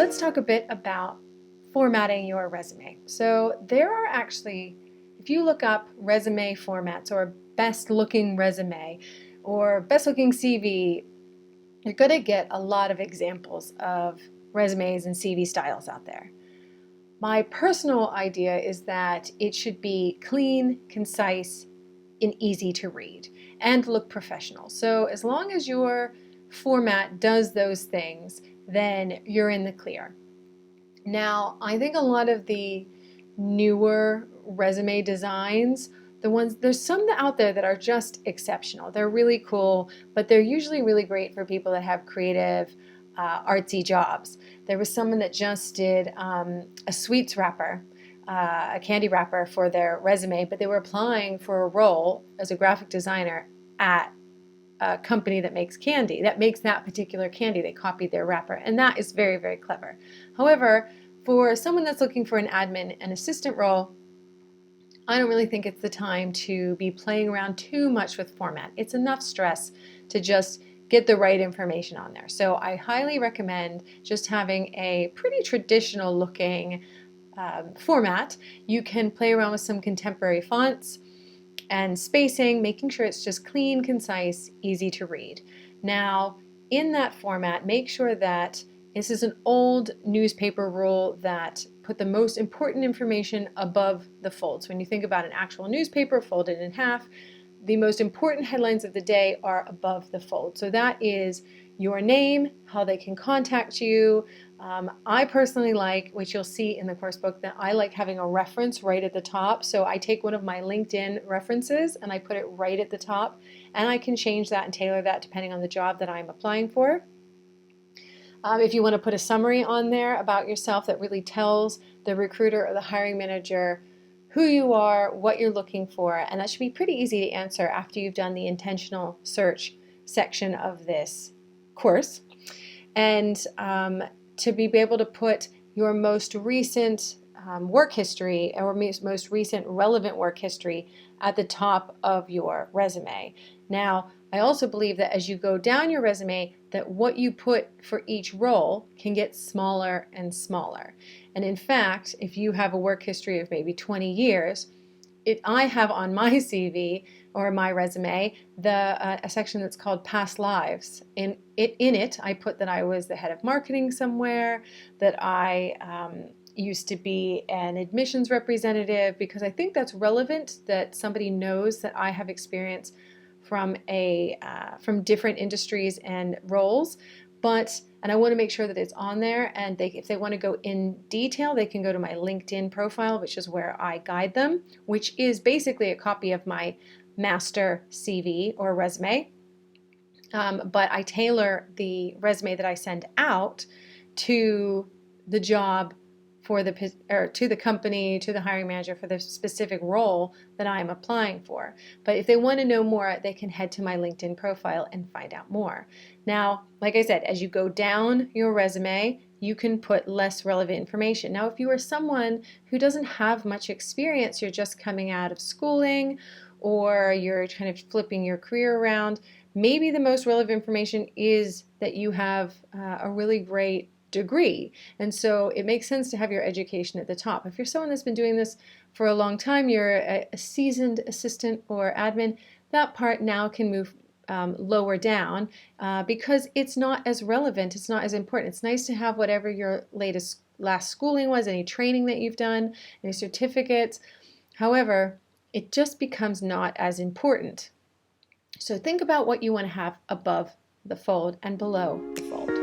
let's talk a bit about formatting your resume. So there are actually, if you look up resume formats or best looking resume or best looking CV, you're going to get a lot of examples of resumes and CV styles out there. My personal idea is that it should be clean, concise, and easy to read and look professional. So as long as your format does those things, then you're in the clear. Now, I think a lot of the newer resume designs, there's some out there that are just exceptional. They're really cool, but they're usually really great for people that have creative, artsy jobs. There was someone that just did a sweets wrapper, a candy wrapper for their resume, but they were applying for a role as a graphic designer at a company that makes candy, that makes that particular candy. They copied their wrapper, and that is very, very clever. However, for someone that's looking for an admin and assistant role, I don't really think it's the time to be playing around too much with format. It's enough stress to just get the right information on there. So I highly recommend just having a pretty traditional looking format. You can play around with some contemporary fonts and spacing, making sure it's just clean, concise, easy to read. Now, in that format, make sure that this is an old newspaper rule that put the most important information above the fold. So when you think about an actual newspaper folded in half, the most important headlines of the day are above the fold. So that is your name, how they can contact you. I personally like, which you'll see in the course book, that I like having a reference right at the top. So I take one of my LinkedIn references and I put it right at the top, and I can change that and tailor that depending on the job that I'm applying for. If you want to put a summary on there about yourself that really tells the recruiter or the hiring manager who you are, what you're looking for, and that should be pretty easy to answer after you've done the intentional search section of this course. And to be able to put your most recent work history or most recent relevant work history at the top of your resume. Now, I also believe that as you go down your resume, that what you put for each role can get smaller and smaller. And in fact, if you have a work history of maybe 20 years, I have on my CV or my resume a section that's called past lives. In it, I put that I was the head of marketing somewhere, that I used to be an admissions representative, because I think that's relevant, that somebody knows that I have experience from different industries and roles. And I want to make sure that it's on there, and if they want to go in detail, they can go to my LinkedIn profile, which is where I guide them, which is basically a copy of my master CV or resume. But I tailor the resume that I send out to the job to the company, to the hiring manager for the specific role that I'm applying for. But if they want to know more, they can head to my LinkedIn profile and find out more. Now, like I said, as you go down your resume, you can put less relevant information. Now, if you are someone who doesn't have much experience, you're just coming out of schooling, or you're kind of flipping your career around, maybe the most relevant information is that you have a really great degree. And so it makes sense to have your education at the top. If you're someone that's been doing this for a long time, you're a seasoned assistant or admin, that part now can move lower down because it's not as relevant, it's not as important. It's nice to have whatever your last schooling was, any training that you've done, any certificates. However, it just becomes not as important. So think about what you want to have above the fold and below the fold.